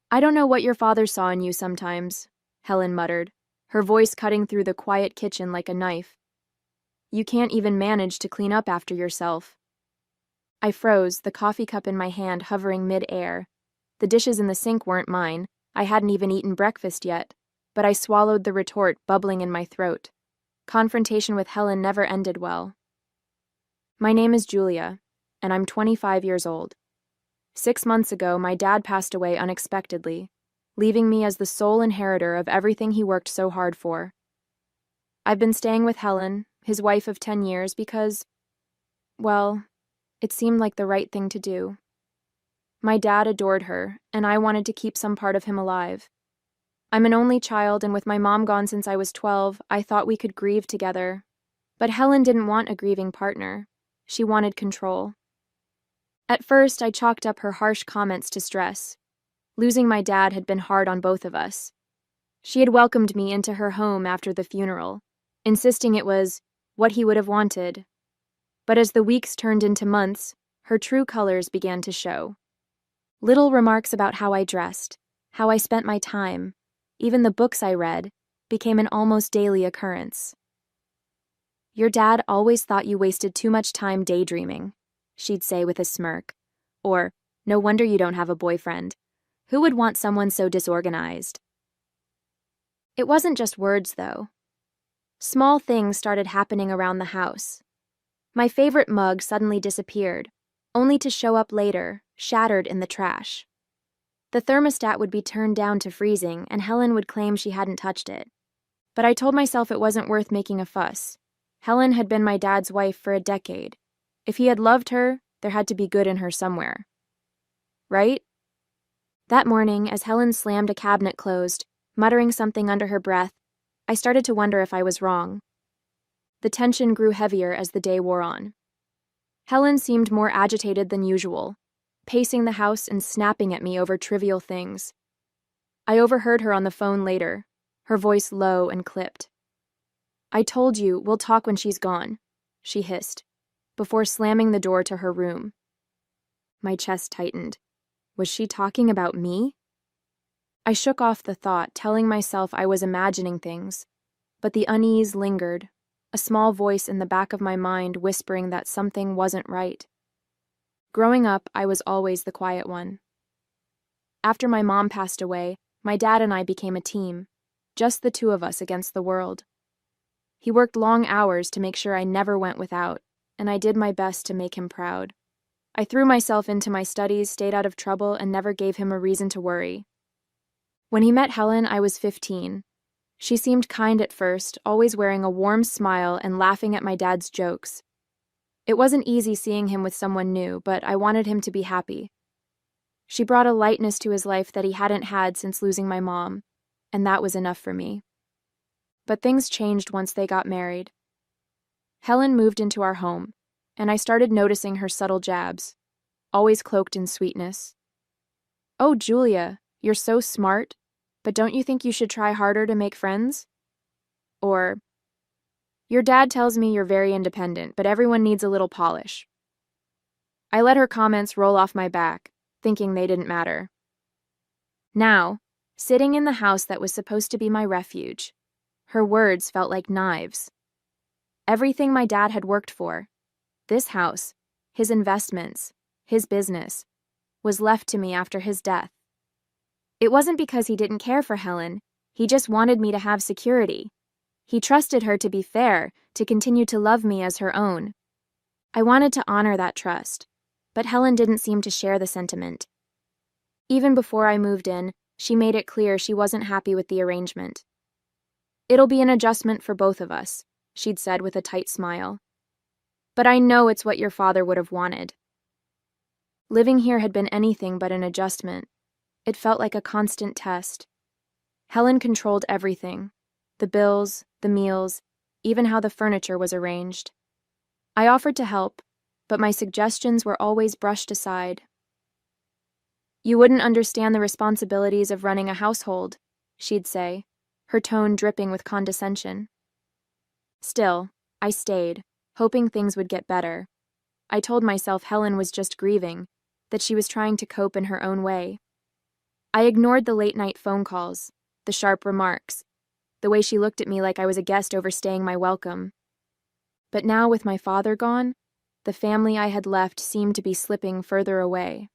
I don't know what your father saw in you sometimes, Helen muttered, her voice cutting through the quiet kitchen like a knife. You can't even manage to clean up after yourself. I froze, the coffee cup in my hand hovering mid-air. The dishes in the sink weren't mine. I hadn't even eaten breakfast yet, but I swallowed the retort bubbling in my throat. Confrontation with Helen never ended well. My name is Julia, and I'm 25 years old. 6 months ago, my dad passed away unexpectedly, leaving me as the sole inheritor of everything he worked so hard for. I've been staying with Helen, his wife of 10 years, because, well, it seemed like the right thing to do. My dad adored her, and I wanted to keep some part of him alive. I'm an only child, and with my mom gone since I was 12, I thought we could grieve together. But Helen didn't want a grieving partner. She wanted control. At first, I chalked up her harsh comments to stress. Losing my dad had been hard on both of us. She had welcomed me into her home after the funeral, insisting it was what he would have wanted. But as the weeks turned into months, her true colors began to show. Little remarks about how I dressed, how I spent my time, even the books I read, became an almost daily occurrence. Your dad always thought you wasted too much time daydreaming, she'd say with a smirk. Or, no wonder you don't have a boyfriend. Who would want someone so disorganized? It wasn't just words, though. Small things started happening around the house. My favorite mug suddenly disappeared, only to show up later, shattered in the trash. The thermostat would be turned down to freezing, and Helen would claim she hadn't touched it. But I told myself it wasn't worth making a fuss. Helen had been my dad's wife for a decade. If he had loved her, there had to be good in her somewhere. Right? That morning, as Helen slammed a cabinet closed, muttering something under her breath, I started to wonder if I was wrong. The tension grew heavier as the day wore on. Helen seemed more agitated than usual, pacing the house and snapping at me over trivial things. I overheard her on the phone later, her voice low and clipped. I told you, we'll talk when she's gone, she hissed, before slamming the door to her room. My chest tightened. Was she talking about me? I shook off the thought, telling myself I was imagining things, but the unease lingered, a small voice in the back of my mind whispering that something wasn't right. Growing up, I was always the quiet one. After my mom passed away, my dad and I became a team, just the two of us against the world. He worked long hours to make sure I never went without, and I did my best to make him proud. I threw myself into my studies, stayed out of trouble, and never gave him a reason to worry. When he met Helen, I was 15. She seemed kind at first, always wearing a warm smile and laughing at my dad's jokes. It wasn't easy seeing him with someone new, but I wanted him to be happy. She brought a lightness to his life that he hadn't had since losing my mom, and that was enough for me. But things changed once they got married. Helen moved into our home, and I started noticing her subtle jabs, always cloaked in sweetness. "Oh, Julia, you're so smart, but don't you think you should try harder to make friends?" Or, "Your dad tells me you're very independent, but everyone needs a little polish." I let her comments roll off my back, thinking they didn't matter. Now, sitting in the house that was supposed to be my refuge, her words felt like knives. Everything my dad had worked for, this house, his investments, his business, was left to me after his death. It wasn't because he didn't care for Helen, he just wanted me to have security. He trusted her to be fair, to continue to love me as her own. I wanted to honor that trust, but Helen didn't seem to share the sentiment. Even before I moved in, she made it clear she wasn't happy with the arrangement. "It'll be an adjustment for both of us," she'd said with a tight smile. "But I know it's what your father would have wanted." Living here had been anything but an adjustment. It felt like a constant test. Helen controlled everything, the bills, the meals, even how the furniture was arranged. I offered to help, but my suggestions were always brushed aside. "You wouldn't understand the responsibilities of running a household," she'd say, her tone dripping with condescension. Still, I stayed, hoping things would get better. I told myself Helen was just grieving, that she was trying to cope in her own way. I ignored the late-night phone calls, the sharp remarks, the way she looked at me like I was a guest overstaying my welcome. But now, with my father gone, the family I had left seemed to be slipping further away.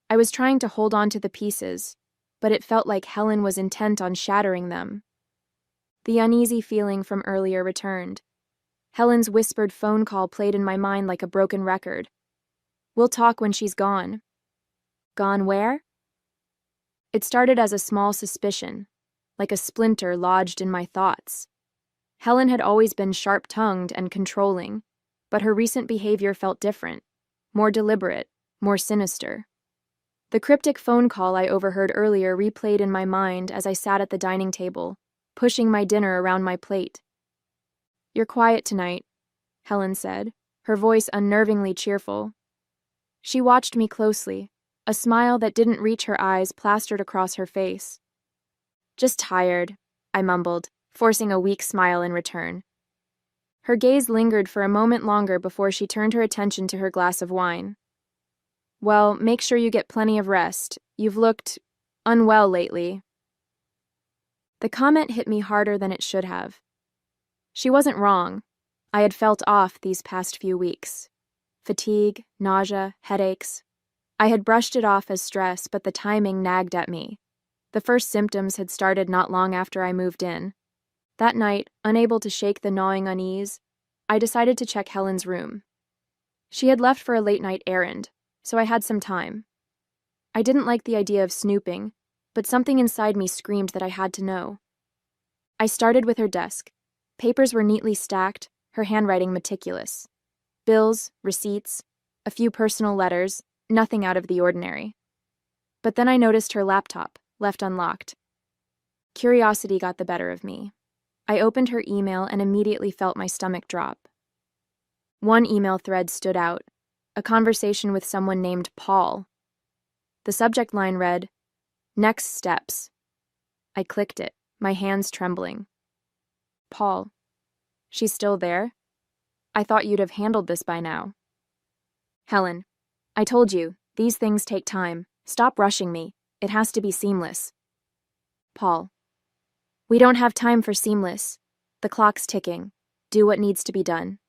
I was trying to hold on to the pieces, but it felt like Helen was intent on shattering them. The uneasy feeling from earlier returned. Helen's whispered phone call played in my mind like a broken record. "We'll talk when she's gone." Gone where? It started as a small suspicion, like a splinter lodged in my thoughts. Helen had always been sharp-tongued and controlling, but her recent behavior felt different, more deliberate, more sinister. The cryptic phone call I overheard earlier replayed in my mind as I sat at the dining table, pushing my dinner around my plate. "You're quiet tonight," Helen said, her voice unnervingly cheerful. She watched me closely, a smile that didn't reach her eyes plastered across her face. "Just tired," I mumbled, forcing a weak smile in return. Her gaze lingered for a moment longer before she turned her attention to her glass of wine. "Well, make sure you get plenty of rest. You've looked unwell lately." The comment hit me harder than it should have. She wasn't wrong. I had felt off these past few weeks. Fatigue, nausea, headaches. I had brushed it off as stress, but the timing nagged at me. The first symptoms had started not long after I moved in. That night, unable to shake the gnawing unease, I decided to check Helen's room. She had left for a late-night errand, so I had some time. I didn't like the idea of snooping, but something inside me screamed that I had to know. I started with her desk. Papers were neatly stacked, her handwriting meticulous. Bills, receipts, a few personal letters, nothing out of the ordinary. But then I noticed her laptop, left unlocked. Curiosity got the better of me. I opened her email and immediately felt my stomach drop. One email thread stood out, a conversation with someone named Paul. The subject line read, "Next steps." I clicked it, my hands trembling. "Paul. She's still there? I thought you'd have handled this by now." "Helen, I told you, these things take time. Stop rushing me. It has to be seamless." Paul. "We don't have time for seamless. The clock's ticking. Do what needs to be done."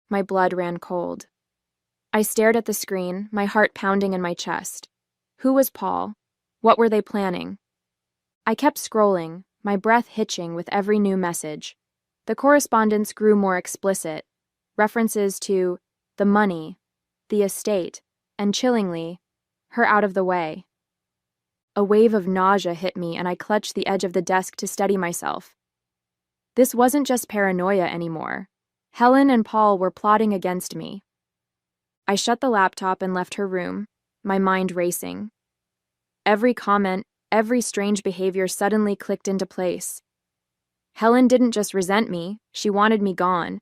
My blood ran cold. I stared at the screen, my heart pounding in my chest. Who was Paul? What were they planning? I kept scrolling, my breath hitching with every new message. The correspondence grew more explicit. References to the money, the estate, and chillingly, her out of the way. A wave of nausea hit me and I clutched the edge of the desk to steady myself. This wasn't just paranoia anymore. Helen and Paul were plotting against me. I shut the laptop and left her room, my mind racing. Every comment, every strange behavior suddenly clicked into place. Helen didn't just resent me, she wanted me gone.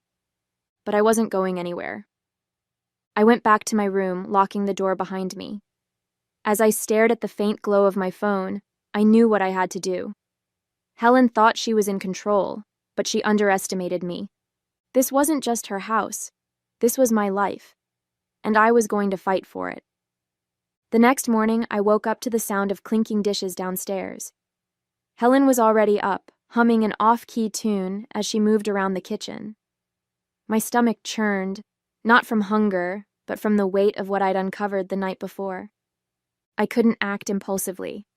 But I wasn't going anywhere. I went back to my room, locking the door behind me. As I stared at the faint glow of my phone, I knew what I had to do. Helen thought she was in control, but she underestimated me. This wasn't just her house. This was my life. And I was going to fight for it. The next morning, I woke up to the sound of clinking dishes downstairs. Helen was already up, humming an off-key tune as she moved around the kitchen. My stomach churned, not from hunger, but from the weight of what I'd uncovered the night before. I couldn't act impulsively.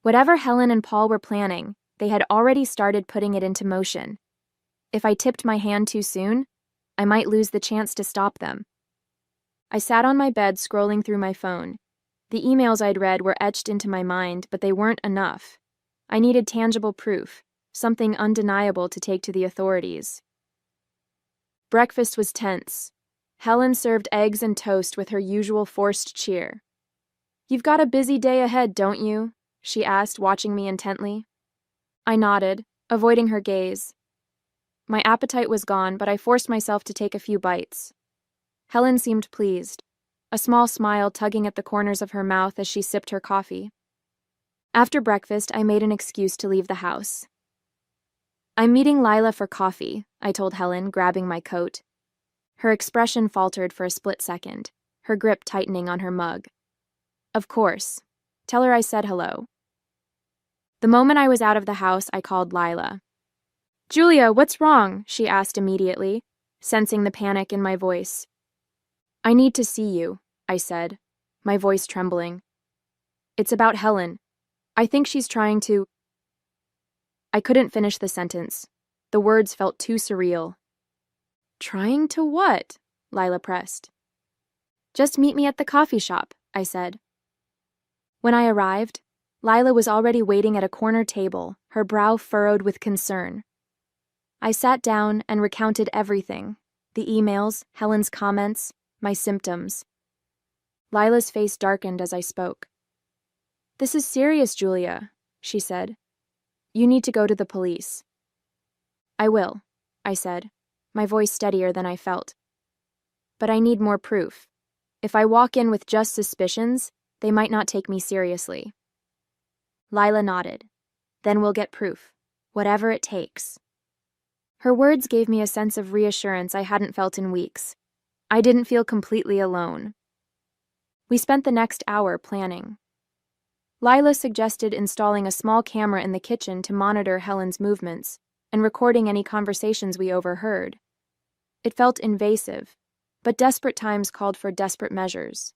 Whatever Helen and Paul were planning, they had already started putting it into motion. If I tipped my hand too soon, I might lose the chance to stop them. I sat on my bed scrolling through my phone. The emails I'd read were etched into my mind, but they weren't enough. I needed tangible proof, something undeniable to take to the authorities. Breakfast was tense. Helen served eggs and toast with her usual forced cheer. "You've got a busy day ahead, don't you?" she asked, watching me intently. I nodded, avoiding her gaze. My appetite was gone, but I forced myself to take a few bites. Helen seemed pleased, a small smile tugging at the corners of her mouth as she sipped her coffee. After breakfast, I made an excuse to leave the house. "I'm meeting Lila for coffee," I told Helen, grabbing my coat. Her expression faltered for a split second, her grip tightening on her mug. "Of course. Tell her I said hello. The moment I was out of the house, I called Lila. Julia, what's wrong? She asked immediately, sensing the panic in my voice. I need to see you, I said, my voice trembling. It's about Helen. I think she's trying to... I couldn't finish the sentence. The words felt too surreal. Trying to what? Lila pressed. Just meet me at the coffee shop, I said. When I arrived, Lila was already waiting at a corner table, her brow furrowed with concern. I sat down and recounted everything, the emails, Helen's comments, my symptoms. Lila's face darkened as I spoke. This is serious, Julia, she said. You need to go to the police. I will, I said, my voice steadier than I felt. But I need more proof. If I walk in with just suspicions, they might not take me seriously. Lila nodded. Then we'll get proof, whatever it takes. Her words gave me a sense of reassurance I hadn't felt in weeks. I didn't feel completely alone. We spent the next hour planning. Lila suggested installing a small camera in the kitchen to monitor Helen's movements and recording any conversations we overheard. It felt invasive, but desperate times called for desperate measures.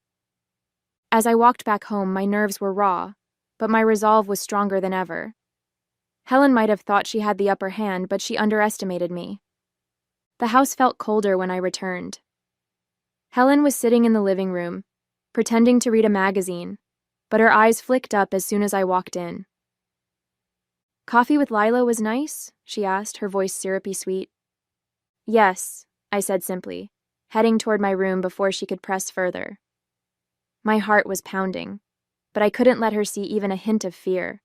As I walked back home, my nerves were raw, but my resolve was stronger than ever. Helen might have thought she had the upper hand, but she underestimated me. The house felt colder when I returned. Helen was sitting in the living room, pretending to read a magazine, but her eyes flicked up as soon as I walked in. Coffee with Lila was nice? She asked, her voice syrupy sweet. Yes, I said simply, heading toward my room before she could press further. My heart was pounding, but I couldn't let her see even a hint of fear.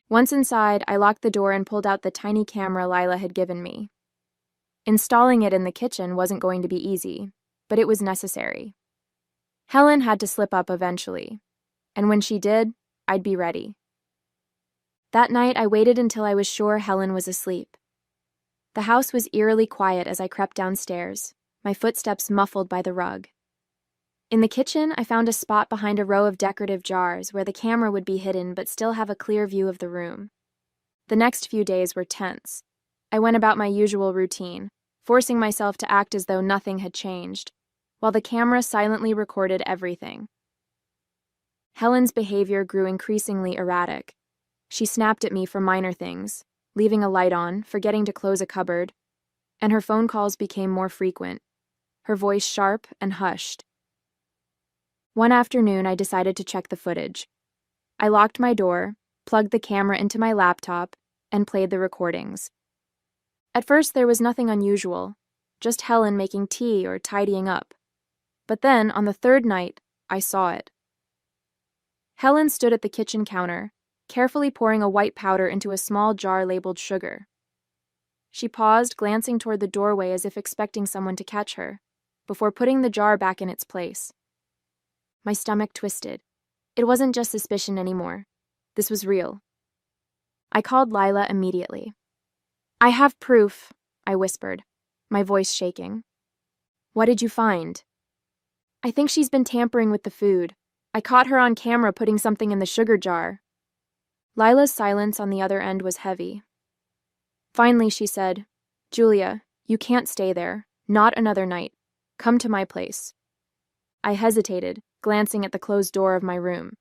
Once inside, I locked the door and pulled out the tiny camera Lila had given me. Installing it in the kitchen wasn't going to be easy, but it was necessary. Helen had to slip up eventually, and when she did, I'd be ready. That night, I waited until I was sure Helen was asleep. The house was eerily quiet as I crept downstairs, my footsteps muffled by the rug. In the kitchen, I found a spot behind a row of decorative jars where the camera would be hidden but still have a clear view of the room. The next few days were tense. I went about my usual routine, forcing myself to act as though nothing had changed, while the camera silently recorded everything. Helen's behavior grew increasingly erratic. She snapped at me for minor things, leaving a light on, forgetting to close a cupboard, and her phone calls became more frequent, her voice sharp and hushed. One afternoon, I decided to check the footage. I locked my door, plugged the camera into my laptop, and played the recordings. At first, there was nothing unusual, just Helen making tea or tidying up. But then, on the third night, I saw it. Helen stood at the kitchen counter, carefully pouring a white powder into a small jar labeled sugar. She paused, glancing toward the doorway as if expecting someone to catch her, before putting the jar back in its place. My stomach twisted. It wasn't just suspicion anymore. This was real. I called Lila immediately. I have proof, I whispered, my voice shaking. What did you find? I think she's been tampering with the food. I caught her on camera putting something in the sugar jar. Lila's silence on the other end was heavy. Finally, she said, Julia, you can't stay there. Not another night. Come to my place. I hesitated, glancing at the closed door of my room.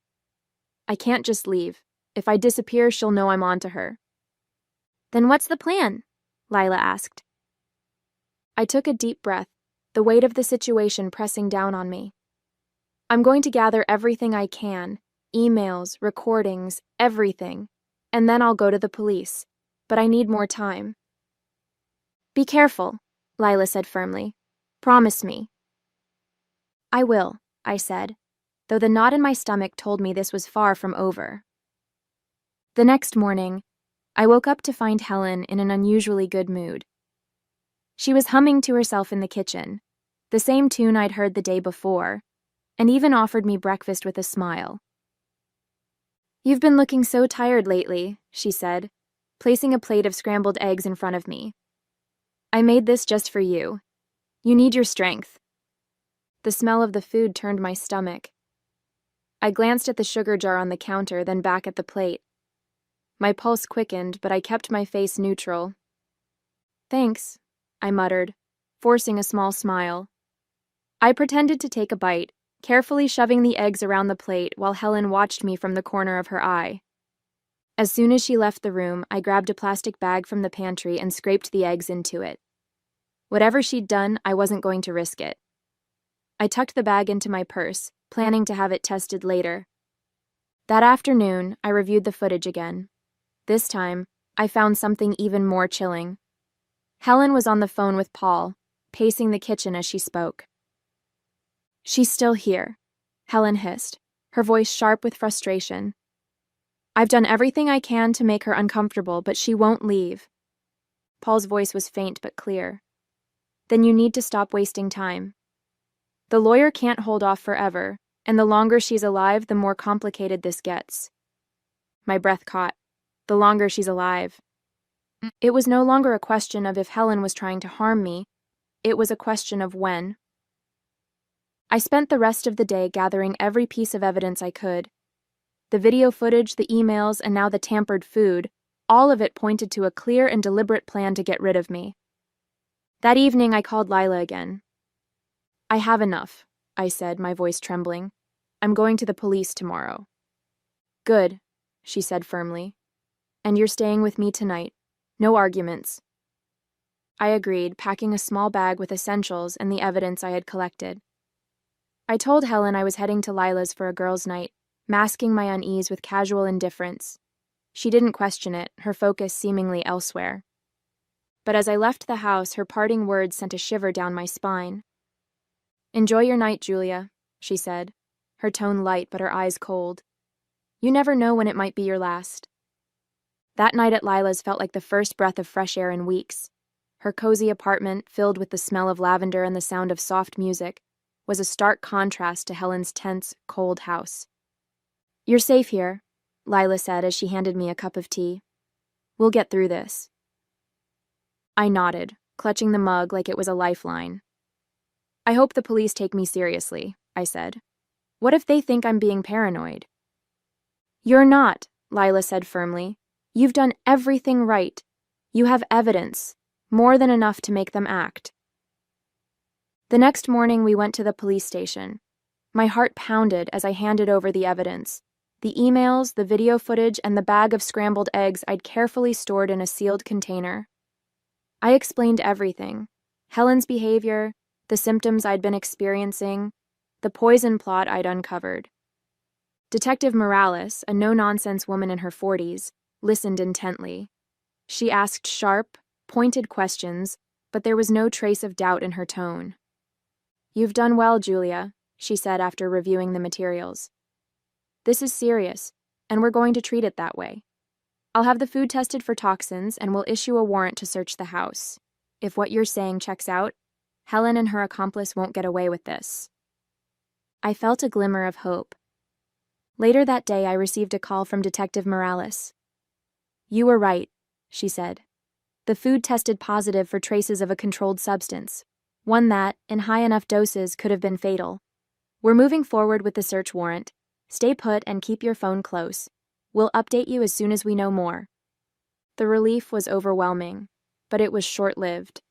I can't just leave. If I disappear, she'll know I'm on to her. Then what's the plan? Lila asked. I took a deep breath, the weight of the situation pressing down on me. I'm going to gather everything I can, emails, recordings, everything, and then I'll go to the police, but I need more time. Be careful, Lila said firmly. Promise me. I will, I said, though the knot in my stomach told me this was far from over. The next morning, I woke up to find Helen in an unusually good mood. She was humming to herself in the kitchen, the same tune I'd heard the day before, and even offered me breakfast with a smile. You've been looking so tired lately, she said, placing a plate of scrambled eggs in front of me. I made this just for you. You need your strength. The smell of the food turned my stomach. I glanced at the sugar jar on the counter, then back at the plate. My pulse quickened, but I kept my face neutral. "Thanks," I muttered, forcing a small smile. I pretended to take a bite, carefully shoving the eggs around the plate while Helen watched me from the corner of her eye. As soon as she left the room, I grabbed a plastic bag from the pantry and scraped the eggs into it. Whatever she'd done, I wasn't going to risk it. I tucked the bag into my purse, planning to have it tested later. That afternoon, I reviewed the footage again. This time, I found something even more chilling. Helen was on the phone with Paul, pacing the kitchen as she spoke. "She's still here," Helen hissed, her voice sharp with frustration. "I've done everything I can to make her uncomfortable, but she won't leave." Paul's voice was faint but clear. "Then you need to stop wasting time. The lawyer can't hold off forever, and the longer she's alive, the more complicated this gets." My breath caught. The longer she's alive. It was no longer a question of if Helen was trying to harm me. It was a question of when. I spent the rest of the day gathering every piece of evidence I could. The video footage, the emails, and now the tampered food, all of it pointed to a clear and deliberate plan to get rid of me. That evening, I called Lila again. "I have enough," I said, my voice trembling. "I'm going to the police tomorrow." "Good," she said firmly. "And you're staying with me tonight. No arguments." I agreed, packing a small bag with essentials and the evidence I had collected. I told Helen I was heading to Lila's for a girls' night, masking my unease with casual indifference. She didn't question it, her focus seemingly elsewhere. But as I left the house, her parting words sent a shiver down my spine. "Enjoy your night, Julia," she said, her tone light but her eyes cold. "You never know when it might be your last." That night at Lila's felt like the first breath of fresh air in weeks. Her cozy apartment, filled with the smell of lavender and the sound of soft music, was a stark contrast to Helen's tense, cold house. "You're safe here," Lila said as she handed me a cup of tea. "We'll get through this." I nodded, clutching the mug like it was a lifeline. "I hope the police take me seriously," I said. "What if they think I'm being paranoid?" "You're not," Lila said firmly. "You've done everything right. You have evidence, more than enough to make them act." The next morning, we went to the police station. My heart pounded as I handed over the evidence. The emails, the video footage, and the bag of scrambled eggs I'd carefully stored in a sealed container. I explained everything. Helen's behavior, the symptoms I'd been experiencing, the poison plot I'd uncovered. Detective Morales, a no-nonsense woman in her 40s, listened intently. She asked sharp, pointed questions, but there was no trace of doubt in her tone. "You've done well, Julia," she said after reviewing the materials. "This is serious, and we're going to treat it that way. I'll have the food tested for toxins, and we'll issue a warrant to search the house. If what you're saying checks out, Helen and her accomplice won't get away with this." I felt a glimmer of hope. Later that day, I received a call from Detective Morales. "You were right," she said. "The food tested positive for traces of a controlled substance, one that, in high enough doses, could have been fatal. We're moving forward with the search warrant. Stay put and keep your phone close. We'll update you as soon as we know more." The relief was overwhelming, but it was short-lived.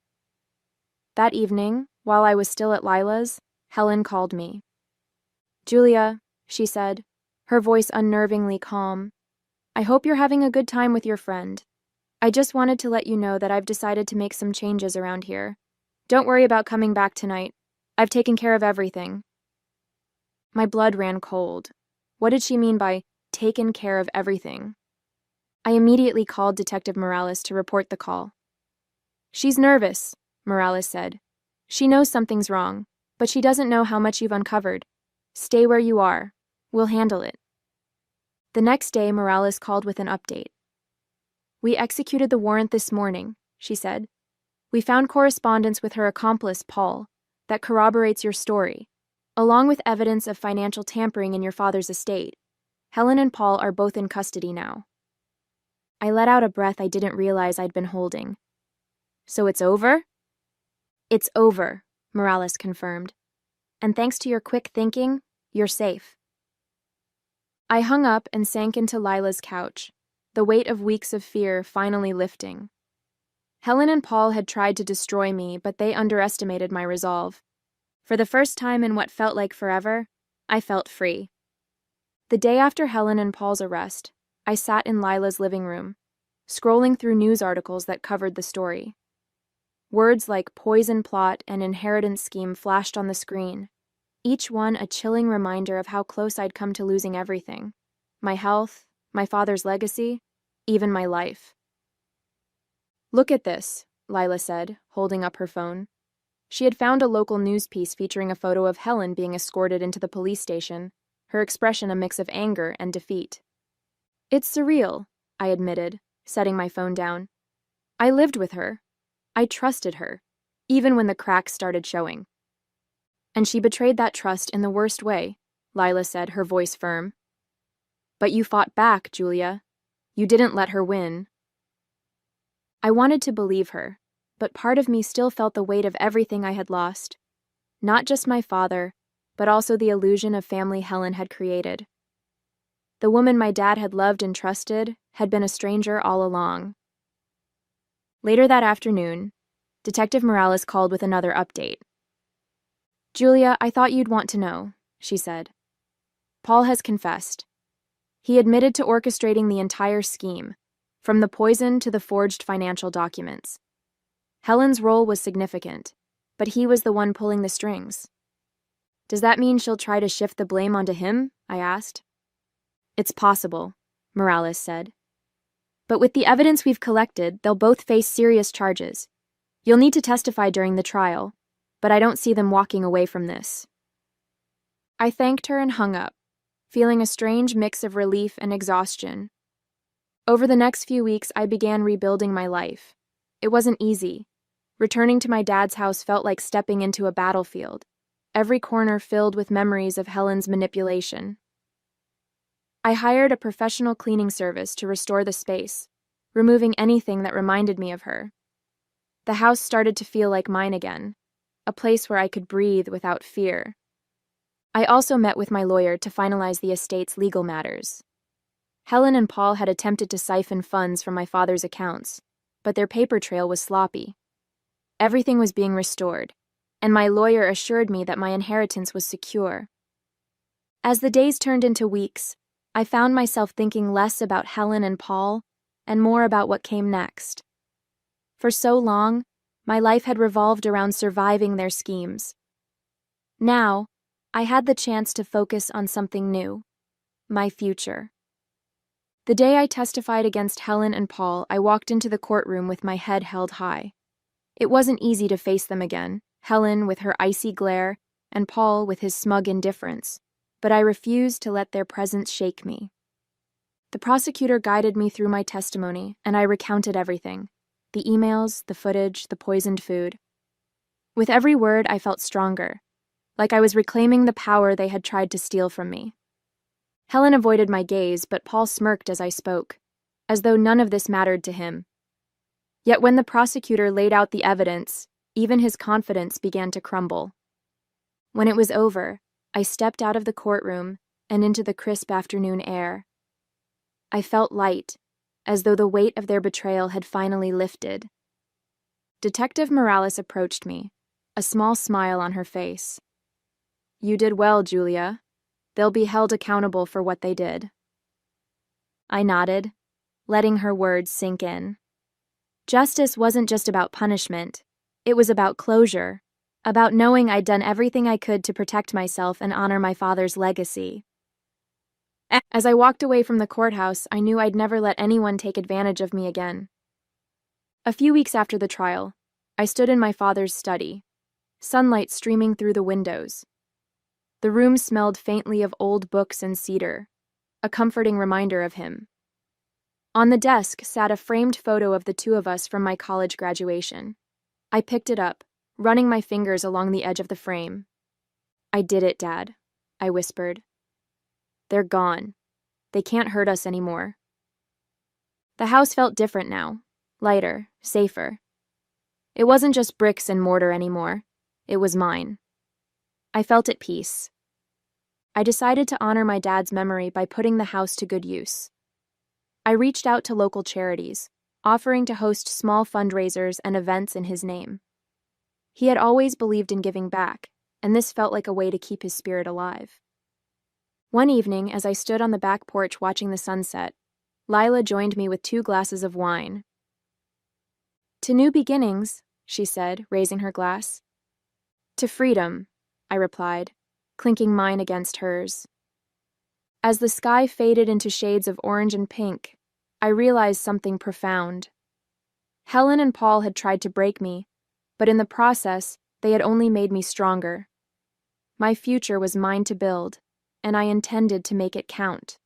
That evening, while I was still at Lila's, Helen called me. "Julia," she said, her voice unnervingly calm, "I hope you're having a good time with your friend. I just wanted to let you know that I've decided to make some changes around here. Don't worry about coming back tonight. I've taken care of everything." My blood ran cold. What did she mean by taken care of everything? I immediately called Detective Morales to report the call. "She's nervous," Morales said. "She knows something's wrong, but she doesn't know how much you've uncovered. Stay where you are. We'll handle it." The next day, Morales called with an update. "We executed the warrant this morning," she said. "We found correspondence with her accomplice, Paul, that corroborates your story, along with evidence of financial tampering in your father's estate. Helen and Paul are both in custody now." I let out a breath I didn't realize I'd been holding. "So it's over?" "It's over," Morales confirmed. "And thanks to your quick thinking, you're safe." I hung up and sank into Lila's couch, the weight of weeks of fear finally lifting. Helen and Paul had tried to destroy me, but they underestimated my resolve. For the first time in what felt like forever, I felt free. The day after Helen and Paul's arrest, I sat in Lila's living room, scrolling through news articles that covered the story. Words like poison plot and inheritance scheme flashed on the screen, each one a chilling reminder of how close I'd come to losing everything: my health, my father's legacy, even my life. "Look at this," Lila said, holding up her phone. She had found a local news piece featuring a photo of Helen being escorted into the police station, her expression a mix of anger and defeat. "It's surreal," I admitted, setting my phone down. "I lived with her. I trusted her, even when the cracks started showing." "And she betrayed that trust in the worst way," Lila said, her voice firm. "But you fought back, Julia. You didn't let her win." I wanted to believe her, but part of me still felt the weight of everything I had lost. Not just my father, but also the illusion of family Helen had created. The woman my dad had loved and trusted had been a stranger all along. Later that afternoon, Detective Morales called with another update. "Julia, I thought you'd want to know," she said. "Paul has confessed. He admitted to orchestrating the entire scheme, from the poison to the forged financial documents. Helen's role was significant, but he was the one pulling the strings." "Does that mean she'll try to shift the blame onto him?" I asked. "It's possible," Morales said. "But with the evidence we've collected, they'll both face serious charges. You'll need to testify during the trial, but I don't see them walking away from this." I thanked her and hung up, feeling a strange mix of relief and exhaustion. Over the next few weeks, I began rebuilding my life. It wasn't easy. Returning to my dad's house felt like stepping into a battlefield, every corner filled with memories of Helen's manipulation. I hired a professional cleaning service to restore the space, removing anything that reminded me of her. The house started to feel like mine again, a place where I could breathe without fear. I also met with my lawyer to finalize the estate's legal matters. Helen and Paul had attempted to siphon funds from my father's accounts, but their paper trail was sloppy. Everything was being restored, and my lawyer assured me that my inheritance was secure. As the days turned into weeks, I found myself thinking less about Helen and Paul and more about what came next. For so long, my life had revolved around surviving their schemes. Now, I had the chance to focus on something new: my future. The day I testified against Helen and Paul, I walked into the courtroom with my head held high. It wasn't easy to face them again, Helen with her icy glare and Paul with his smug indifference, but I refused to let their presence shake me. The prosecutor guided me through my testimony, and I recounted everything: the emails, the footage, the poisoned food. With every word, I felt stronger, like I was reclaiming the power they had tried to steal from me. Helen avoided my gaze, but Paul smirked as I spoke, as though none of this mattered to him. Yet when the prosecutor laid out the evidence, even his confidence began to crumble. When it was over, I stepped out of the courtroom and into the crisp afternoon air. I felt light, as though the weight of their betrayal had finally lifted. Detective Morales approached me, a small smile on her face. "You did well, Julia. They'll be held accountable for what they did." I nodded, letting her words sink in. Justice wasn't just about punishment. It was about closure, about knowing I'd done everything I could to protect myself and honor my father's legacy. As I walked away from the courthouse, I knew I'd never let anyone take advantage of me again. A few weeks after the trial, I stood in my father's study, sunlight streaming through the windows. The room smelled faintly of old books and cedar, a comforting reminder of him. On the desk sat a framed photo of the two of us from my college graduation. I picked it up, running my fingers along the edge of the frame. "I did it, Dad," I whispered. "They're gone. They can't hurt us anymore." The house felt different now, lighter, safer. It wasn't just bricks and mortar anymore. It was mine. I felt at peace. I decided to honor my dad's memory by putting the house to good use. I reached out to local charities, offering to host small fundraisers and events in his name. He had always believed in giving back, and this felt like a way to keep his spirit alive. One evening, as I stood on the back porch watching the sunset, Lila joined me with 2 glasses of wine. "To new beginnings," she said, raising her glass. "To freedom," I replied, clinking mine against hers. As the sky faded into shades of orange and pink, I realized something profound. Helen and Paul had tried to break me, but in the process, they had only made me stronger. My future was mine to build, and I intended to make it count.